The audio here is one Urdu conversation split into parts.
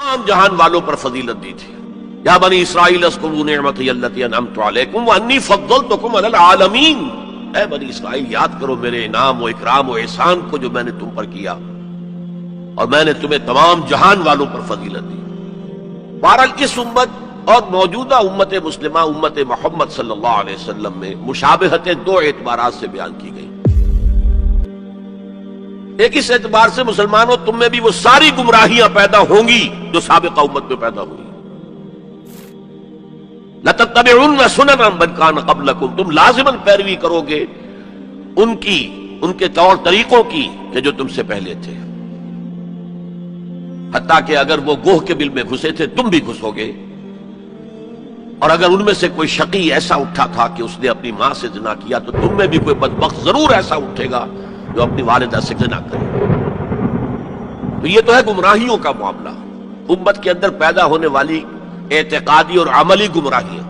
تمام جہان والوں پر فضیلت دی تھی. یا بنی اسرائیل اذکروا نعمتی التی انعمت علیکم وانی فضلتکم علی العالمین. اے بنی اسرائیل یاد کرو میرے انعام و اکرام و احسان کو جو میں نے تم پر کیا اور میں نے تمہیں تمام جہان والوں پر فضیلت دی. بہرحال اس امت اور موجودہ امت مسلمہ امت محمد صلی اللہ علیہ وسلم میں مشابہتیں دو اعتبارات سے بیان کی گئی. ایک اس اعتبار سے مسلمانوں تم میں بھی وہ ساری گمراہیاں پیدا ہوں گی جو سابقہ امت میں پیدا ہوئی. لَتَتَّبِعُنَّ سُنَنَ مَنْ كَانَ قَبْلَكُمْ. تم لازماً پیروی کرو گے ان کے طور طریقوں کی کہ جو تم سے پہلے تھے، حتیٰ کہ اگر وہ گوہ کے بل میں گھسے تھے تم بھی گھسو گے. اور اگر ان میں سے کوئی شقی ایسا اٹھا تھا کہ اس نے اپنی ماں سے زنا کیا تو تم میں بھی کوئی بدبخت ضرور ایسا اٹھے گا جو اپنی والدہ سے زنا کرے. تو یہ تو ہے گمراہیوں کا معاملہ، امت کے اندر پیدا ہونے والی اعتقادی اور عملی گمراہیاں.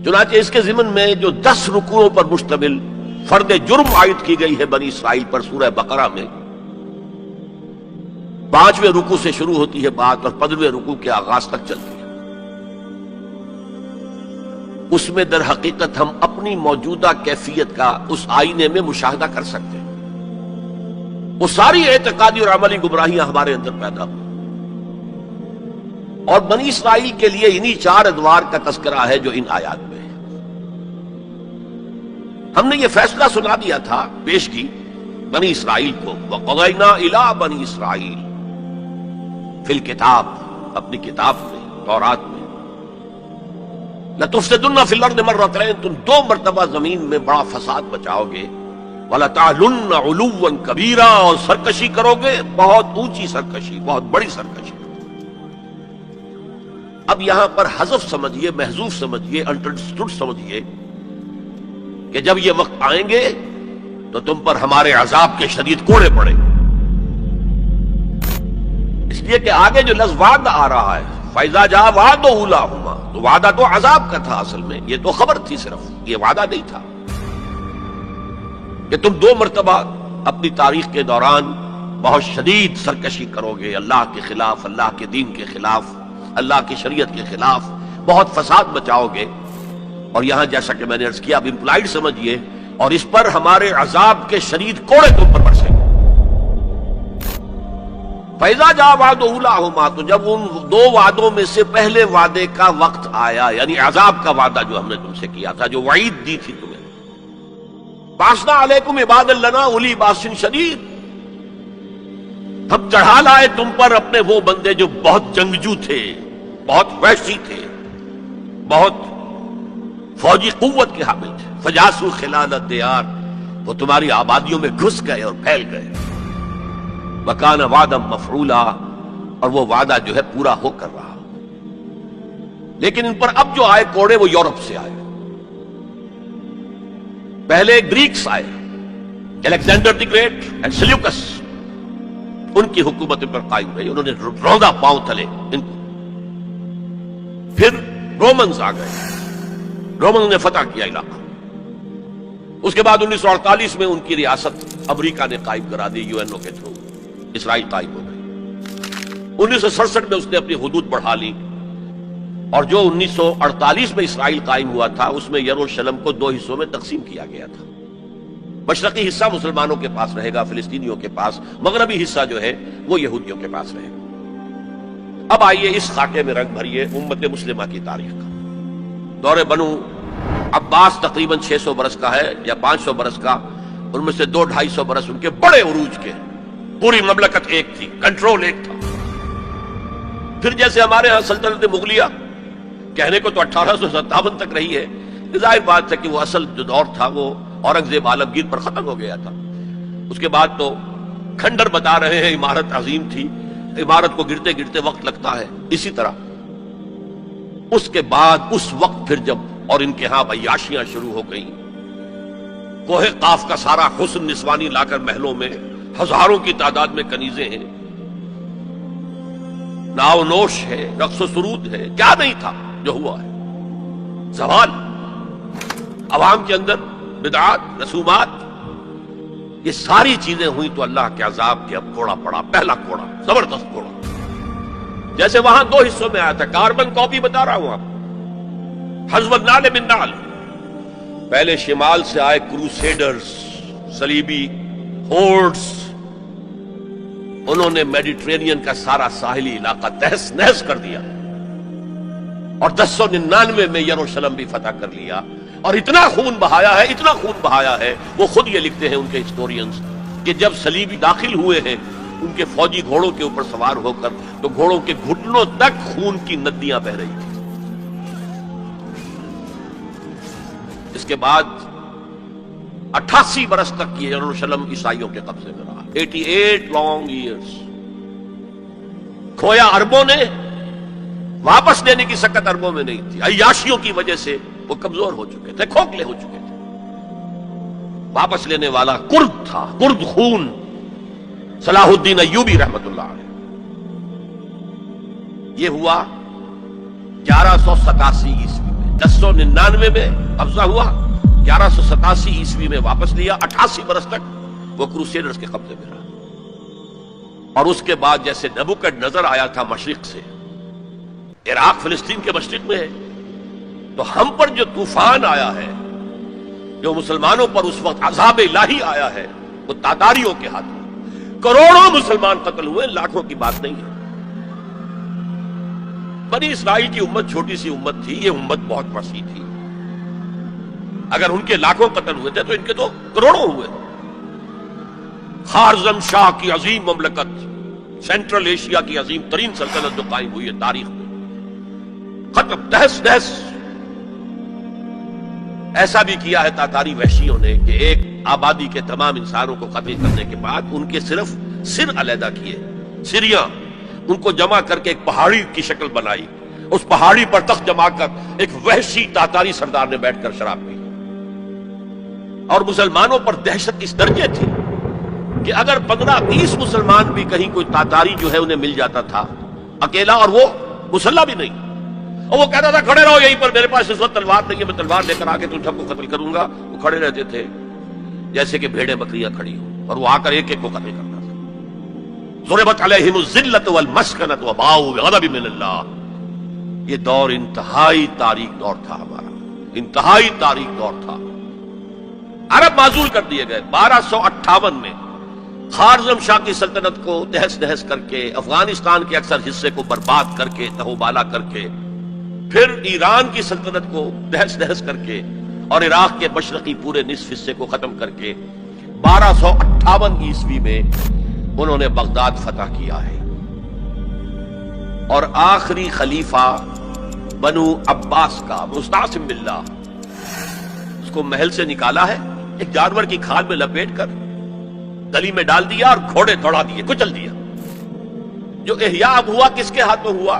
چنانچہ اس کے ضمن میں جو 10 رکوعوں پر مشتمل فرد جرم عائد کی گئی ہے بنی اسرائیل پر سورہ بقرہ میں، 5ویں رکوع سے شروع ہوتی ہے بات اور 15ویں رکوع کے آغاز تک چلتی ہے. اس میں در حقیقت ہم اپنی موجودہ کیفیت کا اس آئینے میں مشاہدہ کر سکتے ہیں. وہ ساری اعتقادی اور عملی گمراہیاں ہمارے اندر پیدا ہوئی. اور بنی اسرائیل کے لیے انہی 4 ادوار کا تذکرہ ہے جو ان آیات میں ہے. ہم نے یہ فیصلہ سنا دیا تھا، پیش کی بنی اسرائیل کو، وَقَضَيْنَا إِلَىٰ بَنِي إِسْرَائِيلَ فِي الْكِتَابِ، اپنی کتاب میں تورات میں، لَتُفْسِدُنَّ فِي الْأَرْضِ مَرَّتَيْنِ، تم 2 مرتبہ زمین میں بڑا فساد بچاؤ گے، وَلَتَعْلُنَّ عُلُوًّا كَبِيرًا، اور سرکشی کرو گے، بہت اونچی سرکشی، بہت بڑی سرکشی. اب یہاں پر حذف سمجھیے، محذوف سمجھیے، انڈرسٹوڈ سمجھیے کہ جب یہ وقت آئیں گے تو تم پر ہمارے عذاب کے شدید کوڑے پڑیں گے. اس لیے کہ آگے جو لفظ وعدہ آ رہا ہے، فَإِذَا جَاءَ وَعْدُ أُولَاهُمَا، تو وعدہ تو عذاب کا تھا اصل میں، یہ تو خبر تھی، صرف یہ وعدہ نہیں تھا کہ تم 2 مرتبہ اپنی تاریخ کے دوران بہت شدید سرکشی کرو گے، اللہ کے خلاف، اللہ کے دین کے خلاف، اللہ کی شریعت کے خلاف بہت فساد بچاؤ گے. اور یہاں جیسا کہ میں نے عرض کیا اب امپلائڈ سمجھیے، اور اس پر ہمارے عذاب کے شدید کوڑے تم پر برسیں گے. فَإِذَا جَاءَ وَعْدُ أُولَاهُمَا، تو جب ان 2 وعدوں میں سے پہلے وعدے کا وقت آیا، یعنی عذاب کا وعدہ جو ہم نے تم سے کیا تھا، جو وعید دی تھی تمہیں، بَعَثْنَا عَلَيْكُمْ عِبَادًا لَنَا أُولِي بَأْسٍ شَدِيدٍ، ہم چڑھا لائے تم پر اپنے وہ بندے جو بہت جنگجو تھے، بہت وحشی تھے، بہت فوجی قوت کے حامل تھے. فجاسوا خلال الدیار، وہ تمہاری آبادیوں میں گھس گئے اور پھیل گئے. وکان وعدا مفعولا، اور وہ وعدہ جو ہے پورا ہو کر رہا. لیکن ان پر اب جو آئے کوڑے وہ یورپ سے آئے. پہلے گریکس آئے، Alexander the Great and Seleucus, ان کی حکومت پر قائم رہی، انہوں نے روندا پاؤں تلے ان کو. پھر رومنز آ گئے، رومنز نے فتح کیا علاقہ. اس کے بعد 1948 میں ان کی ریاست امریکہ نے قائم کرا دی، یو این او کے تھرو اسرائیل قائم ہو گئی. 1967 میں اس نے اپنی حدود بڑھا لی، اور جو 1948 میں اسرائیل قائم ہوا تھا اس میں یروشلم کو 2 حصوں میں تقسیم کیا گیا تھا. مشرقی حصہ مسلمانوں کے پاس رہے گا، فلسطینیوں کے پاس، مغربی حصہ جو ہے وہ یہودیوں کے پاس رہے گا. اب آئیے اس خاکے میں رنگ بھریے امت مسلمہ کی تاریخ کا. دور بنو عباس تقریباً 600 برس کا ہے یا 500 برس کا، ان میں سے 200-250 برس ان کے بڑے عروج کے، پوری مملکت ایک تھی، کنٹرول ایک تھا. پھر جیسے ہمارے ہاں سلطنت مغلیہ کہنے کو تو 1857 تک رہی ہے، ظاہر بات ہے کہ وہ اصل جو دور تھا وہ اورنگزیب عالمگیر پر ختم ہو گیا تھا. اس کے بعد تو کھنڈر بتا رہے ہیں عمارت عظیم تھی، عمارت کو گرتے گرتے وقت لگتا ہے. اسی طرح اس کے بعد اس وقت پھر جب اور ان کے ہاں عیاشیاں شروع ہو گئیں، کوہ قاف کا سارا حسن نسوانی لا کر محلوں میں، ہزاروں کی تعداد میں کنیزیں ہیں، ناو نوش ہے، رقص و سرود ہے، کیا نہیں تھا جو ہوا ہے. زوال عوام کے اندر بدعات، رسومات، یہ ساری چیزیں ہوئی تو اللہ کے عذاب کے اب کوڑا پڑا، پہلا کوڑا، زبردست کوڑا. جیسے وہاں دو حصوں میں آیا تھا، کاربن کاپی بتا رہا ہوں آپ، حزب النال من نال. پہلے شمال سے آئے کروسیڈرز، صلیبی ہورڈز، انہوں نے میڈیٹرینین کا سارا ساحلی علاقہ تہس نہس کر دیا، اور 1099 میں یروشلم بھی فتح کر لیا، اور اتنا خون بہایا ہے، اتنا خون بہایا ہے. وہ خود یہ لکھتے ہیں ان کے ہسٹورینز کہ جب صلیبی داخل ہوئے ہیں ان کے فوجی گھوڑوں کے اوپر سوار ہو کر، تو گھوڑوں کے گھٹنوں تک خون کی ندیاں بہ رہی تھیں. اس کے بعد 88 برس تک یہ یروشلم عیسائیوں کے قبضے میں رہا. 88 لانگ ایئرس. کھویا اربوں نے، واپس دینے کی سکت اربوں میں نہیں تھی. عیاشیوں کی وجہ سے وہ کمزور ہو چکے تھے، کھوکھلے ہو چکے تھے. واپس لینے والا کرد تھا، کرد خون، صلاح الدین ایوبی رحمت اللہ علیہ. یہ ہوا 1187 عیسوی میں. 1099 میں قبضہ ہوا، 1187 عیسوی میں واپس لیا. 88 برس تک وہ کروسیڈرز کے قبضے میں رہا. اور اس کے بعد جیسے نبوکڈ نظر آیا تھا مشرق سے، عراق فلسطین کے مشرق میں ہے، تو ہم پر جو طوفان آیا ہے، جو مسلمانوں پر اس وقت عذاب الہی آیا ہے، وہ تاتاریوں کے ہاتھوں. کروڑوں مسلمان قتل ہوئے، لاکھوں کی بات نہیں ہے. بنی اسرائیل کی امت چھوٹی سی امت تھی، یہ امت بہت وسیع تھی. اگر ان کے لاکھوں قتل ہوئے تھے تو ان کے تو کروڑوں ہوئے. خارزم شاہ کی عظیم مملکت، سینٹرل ایشیا کی عظیم ترین سلطنت جو قائم ہوئی ہے تاریخ میں، ختم، تہس نہس. ایسا بھی کیا ہے تاتاری وحشیوں نے کہ ایک آبادی کے تمام انسانوں کو قتل کرنے کے بعد ان کے صرف سر علیحدہ کیے، سریاں، ان کو جمع کر کے ایک پہاڑی کی شکل بنائی. اس پہاڑی پر تخت جما کر ایک وحشی تاتاری سردار نے بیٹھ کر شراب پی. اور مسلمانوں پر دہشت اس درجے تھی کہ اگر 15-20 مسلمان بھی کہیں کوئی تاتاری جو ہے انہیں مل جاتا تھا اکیلا، اور وہ مسلح بھی نہیں، اور وہ کہتا تھا کھڑے رہو یہیں پر، میرے پاس اس وقت تلوار نہیں ہے، میں تلوار لے کر آ کے تم سب کو قتل کروں گا. وہ کھڑے رہتے تھے جیسے کہ بھیڑیں بکریاں کھڑی ہوں، اور وہ آ کر ایک ایک کو قتل کرتا تھا. ضربت علیہم الذلۃ والمسکنۃ وباؤوا بغضب من اللہ. یہ دور انتہائی تاریک دور تھا ہمارا، انتہائی تاریک دور تھا. عرب معزول کر دیے گئے. 1258 میں خارزم شاہ کی سلطنت کو تہس نہس کر کے، افغانستان کے اکثر حصے کو برباد کر کے، تہو بالا کر کے، پھر ایران کی سلطنت کو تہس نہس کر کے، اور عراق کے مشرقی پورے نصف حصے کو ختم کر کے 1258 عیسوی میں انہوں نے بغداد فتح کیا ہے. اور آخری خلیفہ بنو عباس کا مستعصم باللہ، اس کو محل سے نکالا ہے، ایک جانور کی کھال میں لپیٹ کر گلی میں ڈال دیا اور گھوڑے دوڑا دیے، کچل دیا. جو احیاء اب ہوا کس کے ہاتھوں ہوا؟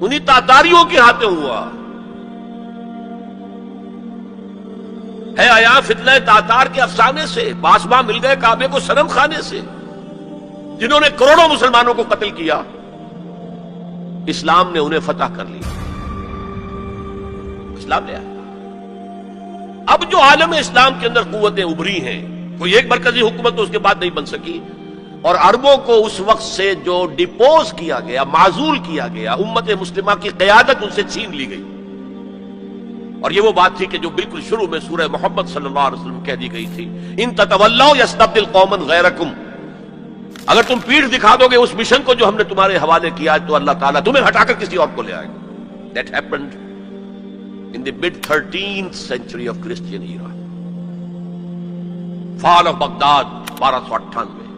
انہی تاتاریوں کے ہاتھوں ہوا. ہے آیا فتنہ تاتار کے افسانے سے. باسما مل گئے کعبے کو صنم خانے سے، جنہوں نے کروڑوں مسلمانوں کو قتل کیا. اسلام نے انہیں فتح کر لیا، اسلام نے آیا. اب جو عالم اسلام کے اندر قوتیں ابھری ہیں، کوئی ایک مرکزی حکومت تو اس کے بعد نہیں بن سکی، اور عربوں کو اس وقت سے جو ڈپوز کیا گیا، معزول کیا گیا، امت مسلمہ کی قیادت ان سے چھین لی گئی. اور یہ وہ بات تھی کہ جو بالکل شروع میں سورہ محمد صلی اللہ علیہ وسلم کہہ دی گئی تھی، ان تتولوا یستبدل قوما غیرکم. اگر تم پیٹھ دکھا دو گے اس مشن کو جو ہم نے تمہارے حوالے کیا ہے، تو اللہ تعالیٰ تمہیں ہٹا کر کسی اور کو لے آئے گا. That happened in the mid 13th century of Christian era. Fall of Baghdad 1298.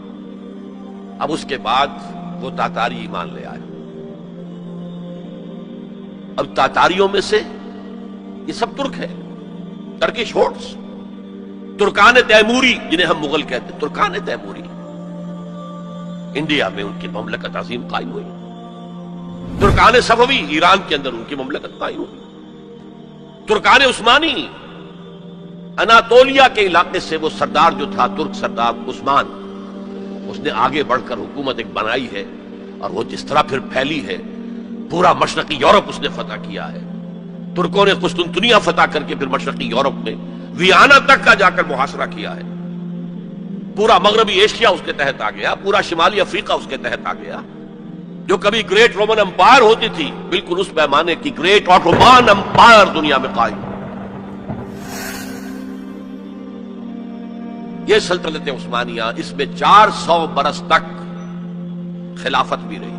اب اس کے بعد وہ تاتاری ایمان لے آئے. اب تاتاریوں میں سے یہ سب ترک ہے، ترکش ہورڈز، ترکان تیموری جنہیں ہم مغل کہتے ہیں، ترکان تیموری. انڈیا میں ان کی مملکت عظیم قائم ہوئی. ترکان صفوی ایران کے اندر ان کی مملکت قائم ہوئی. ترکان عثمانی اناتولیا کے علاقے سے وہ سردار جو تھا، ترک سردار عثمان، اس نے آگے بڑھ کر حکومت ایک بنائی ہے، اور وہ جس طرح پھر پھیلی ہے، پورا مشرقی یورپ اس نے فتح کیا ہے. ترکوں نے قسطنطنیہ فتح کر کے پھر مشرقی یورپ میں ویانا تک کا جا کر محاصرہ کیا ہے. پورا مغربی ایشیا اس کے تحت آ گیا، پورا شمالی افریقہ اس کے تحت آ گیا. جو کبھی گریٹ رومن امپائر ہوتی تھی، بالکل اس پیمانے کی گریٹ آٹومان امپائر دنیا میں قائم. یہ سلطنت عثمانیہ، اس میں 400 برس تک خلافت بھی رہی.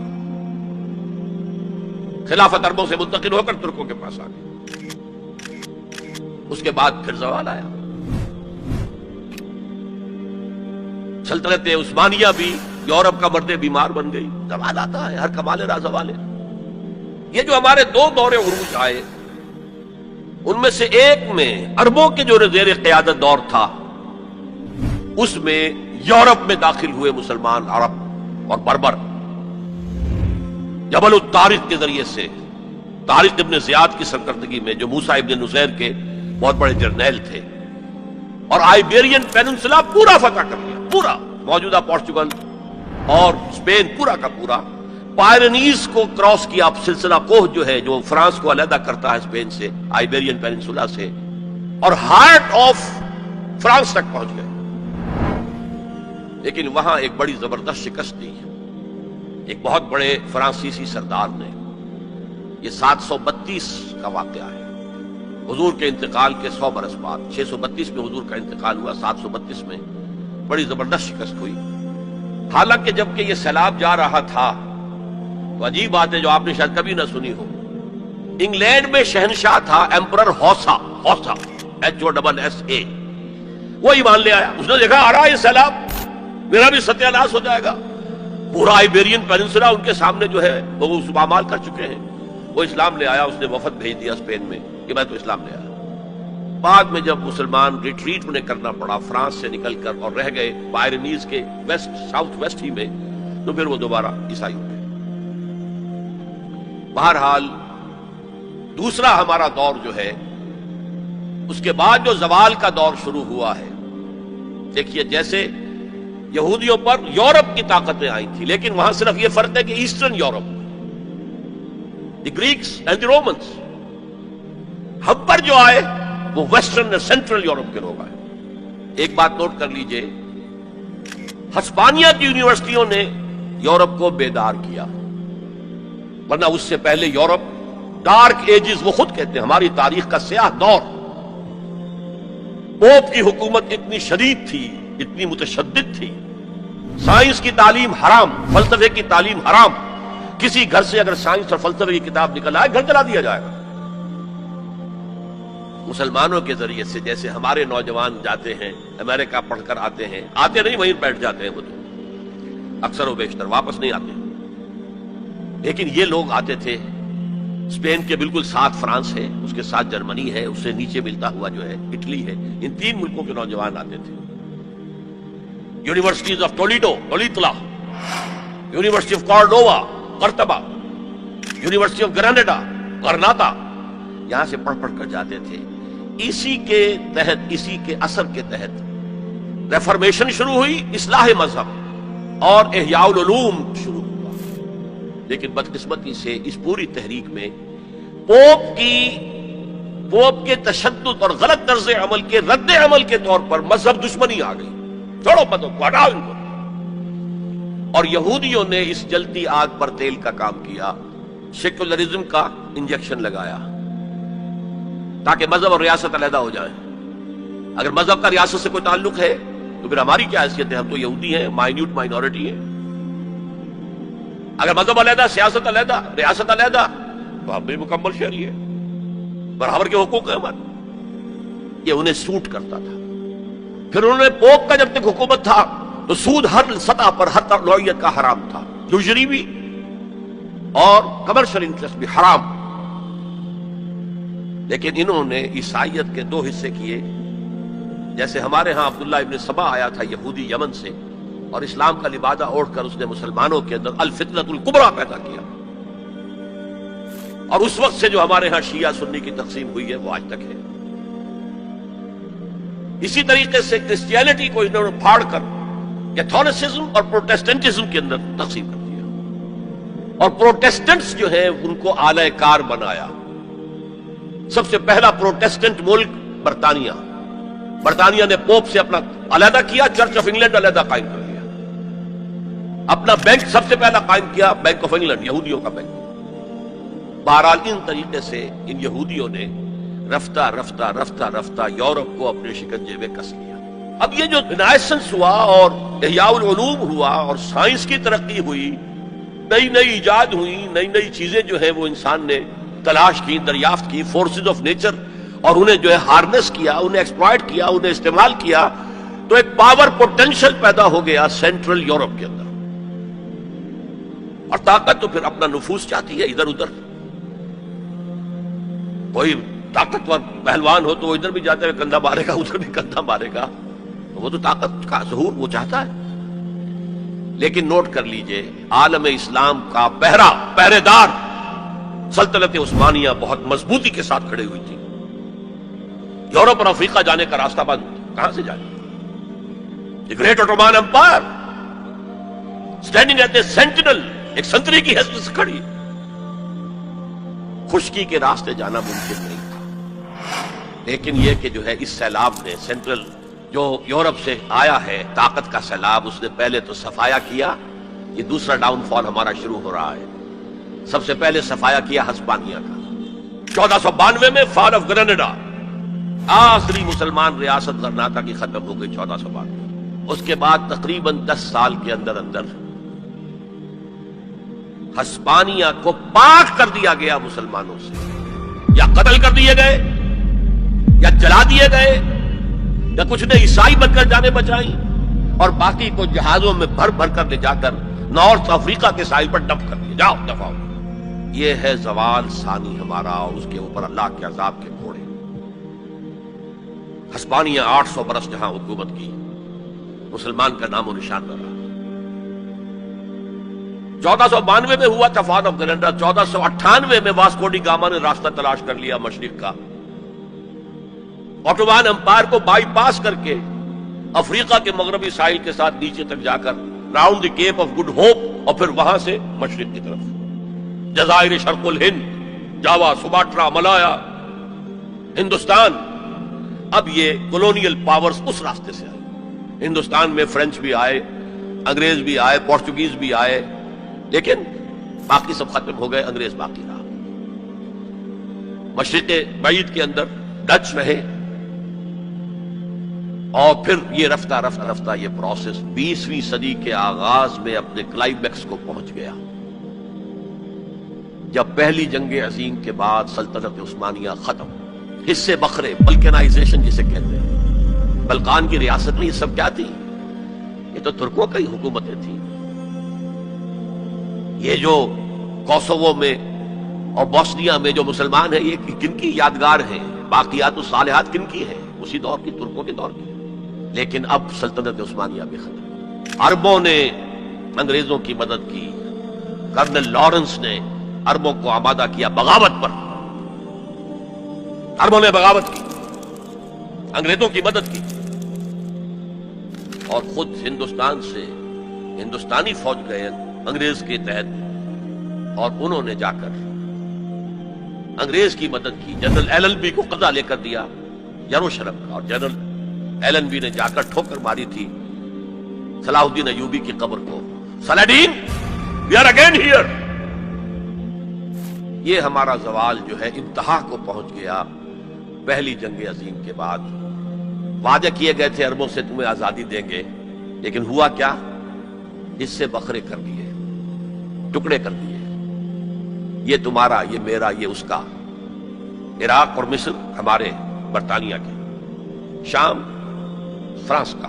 خلافت عربوں سے منتقل ہو کر ترکوں کے پاس آ گئی. اس کے بعد پھر زوال آیا. سلطنت عثمانیہ بھی یورپ کا مرد بیمار بن گئی. زوال آتا ہے، ہر کمال راہ زوال ہے. یہ جو ہمارے دو دور عروج آئے، ان میں سے ایک میں عربوں کے جو زیر قیادت دور تھا، اس میں یورپ میں داخل ہوئے مسلمان عرب اور بربر. جبل الطارق کے ذریعے سے طارق ابن زیاد کی سرکردگی میں، جو موسیٰ ابن نصیر کے بہت بڑے جرنیل تھے، اور آئیبیرین پیننسلا پورا فتح کر لیا. پورا موجودہ پورچگل اور اسپین پورا کا پورا. پائرنیز کو کراس کیا، سلسلہ کوہ جو ہے جو فرانس کو علیحدہ کرتا ہے اسپین سے، آئیبیرین پیننسلا سے، اور ہارٹ آف فرانس تک پہنچ گئے. لیکن وہاں ایک بڑی زبردست شکست دی ایک بہت بڑے فرانسیسی سردار نے. یہ 732 کا واقعہ ہے، حضور کے انتقال کے 100 برس بعد. 632 میں حضور کا انتقال ہوا، 732 میں بڑی زبردست شکست ہوئی. حالانکہ جبکہ یہ سیلاب جا رہا تھا، تو عجیب بات ہے جو آپ نے شاید کبھی نہ سنی ہو، انگلینڈ میں شہنشاہ تھا ایمپرر ہوسا، HOSSA. وہ ایمان لے آیا. اس نے دیکھا آ رہا ہے یہ سیلاب، میرا بھی ستیہ ناش ہو جائے گا. پورا آئیبیرین پیننسلا ان کے سامنے جو ہے وہ پامال کر چکے ہیں. وہ اسلام لے آیا. اس نے وفد بھیج دیا اسپین میں کہ میں تو اسلام لے آیا. بعد میں جب مسلمان ریٹریٹ انہیں کرنا پڑا فرانس سے نکل کر، اور رہ گئے پائرنیز کے ساؤتھ ویسٹ ہی میں، تو پھر وہ دوبارہ عیسائی ہو گئے. بہرحال دوسرا ہمارا دور جو ہے، اس کے بعد جو زوال کا دور شروع ہوا ہے، دیکھیے جیسے یہودیوں پر یورپ کی طاقتیں آئی تھی، لیکن وہاں صرف یہ فرق ہے کہ Eastern Europe, the Greeks and the Romans. ہم پر جو آئے وہ ویسٹرن اور سینٹرل یورپ کے لوگ آئے. ایک بات نوٹ کر لیجئے، ہسپانیہ کی یونیورسٹیوں نے یورپ کو بیدار کیا، ورنہ اس سے پہلے یورپ ڈارک ایجز، وہ خود کہتے ہیں ہماری تاریخ کا سیاہ دور. پوپ کی حکومت اتنی شدید تھی، اتنی متشدد تھی. سائنس کی تعلیم حرام، فلسفے کی تعلیم حرام. کسی گھر سے اگر سائنس اور فلسفے کی کتاب نکل آئے، گھر جلا دیا جائے گا. مسلمانوں کے ذریعے سے جیسے ہمارے نوجوان جاتے ہیں امریکہ پڑھ کر آتے ہیں، آتے نہیں وہیں بیٹھ جاتے ہیں، وہ تو اکثر و بیشتر واپس نہیں آتے. لیکن یہ لوگ آتے تھے. اسپین کے بالکل ساتھ فرانس ہے، اس کے ساتھ جرمنی ہے، اس سے نیچے ملتا ہوا جو ہے اٹلی ہے. ان 3 ملکوں کے نوجوان آتے تھے. یونیورسٹیز آف تولیتلا، یونیورسٹی آف کارڈووا قرطبہ، یونیورسٹی آف گراناڈا غرناطہ، یہاں سے پڑھ کر جاتے تھے. اسی کے تحت، اسی کے اثر کے تحت ریفارمیشن شروع ہوئی، اصلاح مذہب اور احیاء العلوم شروع ہوا. لیکن بدقسمتی سے اس پوری تحریک میں پوپ کے تشدد اور غلط طرز عمل کے رد عمل کے طور پر مذہب دشمنی آ گئی. چھوڑو پتوں کو، ہٹاؤ ان کو. اور یہودیوں نے اس جلتی آگ پر تیل کا کام کیا، سیکولرزم کا انجیکشن لگایا تاکہ مذہب اور ریاست علیحدہ ہو جائیں. اگر مذہب کا ریاست سے کوئی تعلق ہے تو پھر ہماری کیا حیثیت ہے؟ ہم تو یہودی ہیں، مائنیوٹ مائنورٹی ہیں. اگر مذہب علیحدہ، سیاست علیحدہ، ریاست علیحدہ، تو ہم بھی مکمل شہری ہیں، برابر کے حقوق ہیں ہمارے. یہ انہیں سوٹ کرتا تھا. پھر انہوں نے پوپ کا جب تک حکومت تھا تو سود ہر سطح پر، ہر نوعیت کا حرام تھا، یوزری بھی اور کمرشل انٹرسٹ بھی حرام. لیکن انہوں نے عیسائیت کے 2 حصے کیے. جیسے ہمارے ہاں عبداللہ ابن سبا آیا تھا یہودی یمن سے، اور اسلام کا لبادہ اوڑھ کر اس نے مسلمانوں کے اندر الفتنۃ الکبریٰ پیدا کیا. اور اس وقت سے جو ہمارے ہاں شیعہ سنی کی تقسیم ہوئی ہے وہ آج تک ہے. اسی طریقے سے کرسچینٹی کو انہوں نے پھاڑ کر کیتھولسزم اور پروٹیسٹنٹزم کے اندر تقسیم کر دیا، اور پروٹیسٹنٹس جو ہیں ان کو آلہ کار بنایا. سب سے پہلا پروٹیسٹنٹ ملک برطانیہ. برطانیہ نے پوپ سے اپنا علیحدہ کیا، چرچ آف انگلینڈ علیحدہ قائم کر دیا. اپنا بینک سب سے پہلا قائم کیا بینک آف انگلینڈ، یہودیوں کا بینک۔ بہرحال ان طریقے سے ان یہودیوں نے رفتہ رفتہ رفتہ رفتہ یورپ کو اپنے شکنجے میں کس لیا۔ اب یہ جو رینائسنس ہوا اور احیاء العلوم ہوا اور سائنس کی ترقی ہوئی، نئی نئی ایجاد ہوئی، نئی نئی چیزیں جو ہیں وہ انسان نے تلاش کی، دریافت کی، فورسز آف نیچر، اور انہیں جو ہے ہارنس کیا، انہیں ایکسپلائٹ کیا، انہیں استعمال کیا، تو ایک پاور پوٹینشل پیدا ہو گیا سینٹرل یورپ کے اندر۔ اور طاقت تو پھر اپنا نفوذ چاہتی ہے ادھر ادھر۔ کوئی طاقتور پہلوان ہو تو وہ ادھر بھی جاتے ہوئے کندھا مارے گا، ادھر بھی کندھا مارے گا، وہ تو طاقت کا ظہور وہ چاہتا ہے۔ لیکن نوٹ کر لیجئے، عالم اسلام کا پہرے دار سلطنت عثمانیہ بہت مضبوطی کے ساتھ کھڑے ہوئی تھی۔ یورپ اور افریقہ جانے کا راستہ بند، کہاں سے جائے؟ The great Ottoman empire standing at a sentinel, ایک سنتری کی حیثیت سے کھڑی۔ خشکی کے راستے جانا ممکن نہیں تھا، لیکن یہ کہ جو ہے اس سیلاب نے سینٹرل جو یورپ سے آیا ہے طاقت کا سیلاب، اس نے پہلے تو صفایا کیا۔ یہ دوسرا ڈاؤن فال ہمارا شروع ہو رہا ہے۔ سب سے پہلے صفایا کیا ہسپانیہ کا 1492 میں، فال آف گریناڈا، آخری مسلمان ریاست غرناطہ کی ختم ہو گئی 1492۔ اس کے بعد تقریباً 10 سال کے اندر اندر ہسپانیہ کو پاک کر دیا گیا مسلمانوں سے، یا قتل کر دیے گئے، یا جلا دیے گئے، یا کچھ نے عیسائی بن کر جانے بچائی، اور باقی کو جہازوں میں بھر بھر کر لے جا کر نارتھ افریقہ کے ساحل پر ڈمپ کر دیا، جاؤ دفاع۔ یہ ہے زوال ثانی ہمارا، اور اس کے اوپر اللہ کے عذاب کے گھوڑے۔ ہسپانیہ 800 برس جہاں حکومت کی، مسلمان کا نام و نشان نہ رہا۔ 1492 میں ہوا تھا فال آف گریناڈا، 1498 میں واسکو ڈی گاما نے راستہ تلاش کر لیا مشرق کا، اوٹومان امپائر کو بائی پاس کر کے افریقہ کے مغربی ساحل کے ساتھ نیچے تک جا کر round the Cape of Good Hope, اور پھر وہاں سے مشرق کی طرف جزائر شرق الہند، جاوا، سماٹرا، ملایا، ہندوستان۔ اب یہ کولونیل پاورز اس راستے سے آئے، ہندوستان میں فرینچ بھی آئے، انگریز بھی آئے، پورچوگیز بھی آئے، لیکن باقی سب ختم ہو گئے، انگریز باقی رہا۔ مشرق بعید کے اندر ڈچ رہے، اور پھر یہ رفتہ رفتہ رفتہ یہ پروسیس 20ویں صدی کے آغاز میں اپنے کلائمیکس کو پہنچ گیا، جب پہلی جنگ عظیم کے بعد سلطنت عثمانیہ ختم، حصے بکھرے، بلکانائزیشن جسے کہتے ہیں۔ بلکان کی ریاست میں یہ سب کیا تھی؟ یہ تو ترکوں کی حکومتیں تھیں۔ یہ جو کوسوو میں اور بوسنیا میں جو مسلمان ہیں، یہ کن کی یادگار ہیں؟ باقیات الصالحات کن کی ہیں؟ اسی دور کی، ترکوں کے دور کی۔ لیکن اب سلطنت عثمانیہ بھی ختم۔ عربوں نے انگریزوں کی مدد کی، کرنل لارنس نے عربوں کو آمادہ کیا بغاوت پر، عربوں نے بغاوت کی، انگریزوں کی مدد کی، اور خود ہندوستان سے ہندوستانی فوج گئے انگریز کے تحت، اور انہوں نے جا کر انگریز کی مدد کی۔ جنرل ایلن بی کو قبضہ لے کر دیا یروشلم کا، اور جنرل ایلن بی نے جا کر ٹھوکر ماری تھی صلاح الدین ایوبی کی قبر کو، سلاڈین وی آر اگین ہیئر۔ یہ ہمارا زوال جو ہے انتہا کو پہنچ گیا پہلی جنگ عظیم کے بعد۔ وعدے کیے گئے تھے عربوں سے تمہیں آزادی دیں گے، لیکن ہوا کیا؟ اس سے بکھرے کر دیے، ٹکڑے کر دیے، یہ تمہارا، یہ میرا، یہ اس کا۔ عراق اور مصر ہمارے برطانیہ کے، شام فرانس کا،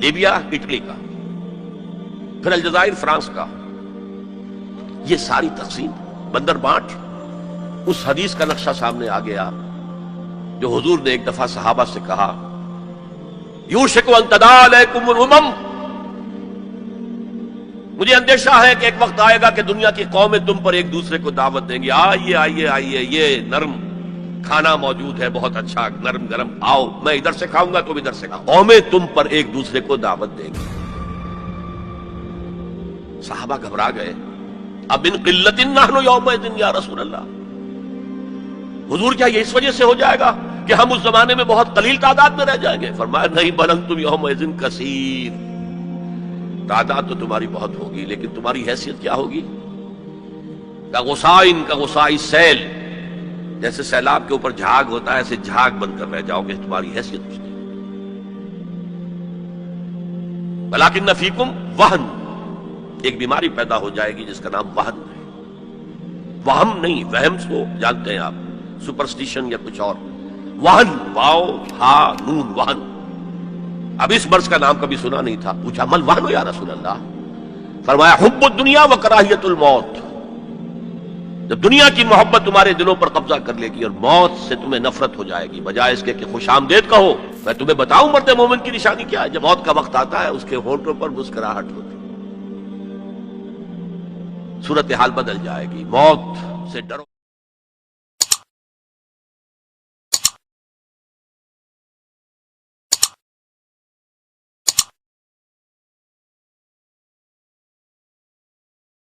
لیبیا اٹلی کا، پھر الجزائر فرانس کا۔ یہ ساری تقسیم، بندر بانٹ، اس حدیث کا نقشہ سامنے آ گیا جو حضور نے ایک دفعہ صحابہ سے کہا، یوشک ان تداعی علیکم الامم، مجھے اندیشہ ہے کہ ایک وقت آئے گا کہ دنیا کی قومیں تم پر ایک دوسرے کو دعوت دیں گی، آئیے آئیے آئیے، یہ نرم کھانا موجود ہے، بہت اچھا نرم گرم، آؤ، میں ادھر سے کھاؤں گا، تم ادھر سے کھاؤ، قومیں تم پر ایک دوسرے کو دعوت دیں گی۔ صحابہ گھبرا گئے، اب ان قلت نحن یومئذ یا رسول اللہ، حضور کیا یہ اس وجہ سے ہو جائے گا کہ ہم اس زمانے میں بہت قلیل تعداد میں رہ جائیں گے؟ فرمایا نہیں، بل انتم یومئذ کثیر، تعداد تو تمہاری بہت ہوگی، لیکن تمہاری حیثیت کیا ہوگی؟ کغصائن کغصاء السیل، جیسے سیلاب کے اوپر جھاگ ہوتا ہے ایسے جھاگ بن کر رہ جاؤ گے، تمہاری حیثیت کچھ نہیں۔ ولکن فیکم وہن، ایک بیماری پیدا ہو جائے گی جس کا نام وہن ہے۔ وہم نہیں، وہم کو جانتے ہیں آپ، سپرسٹیشن یا کچھ اور۔ وہن، واو ہا نون، وہن۔ اب اس مرض کا نام کبھی سنا نہیں تھا، پوچھا مل وہن یا رسول اللہ؟ فرمایا حب الدنیا و کراہیت الموت، جب دنیا کی محبت تمہارے دلوں پر قبضہ کر لے گی اور موت سے تمہیں نفرت ہو جائے گی، بجائے اس کے کہ خوش آمدید کہو۔ میں تمہیں بتاؤں مرد مومن کی نشانی کیا ہے؟ جب موت کا وقت آتا ہے اس کے ہونٹوں پر مسکراہٹ ہوتی، صورتحال بدل جائے گی، موت سے ڈرو۔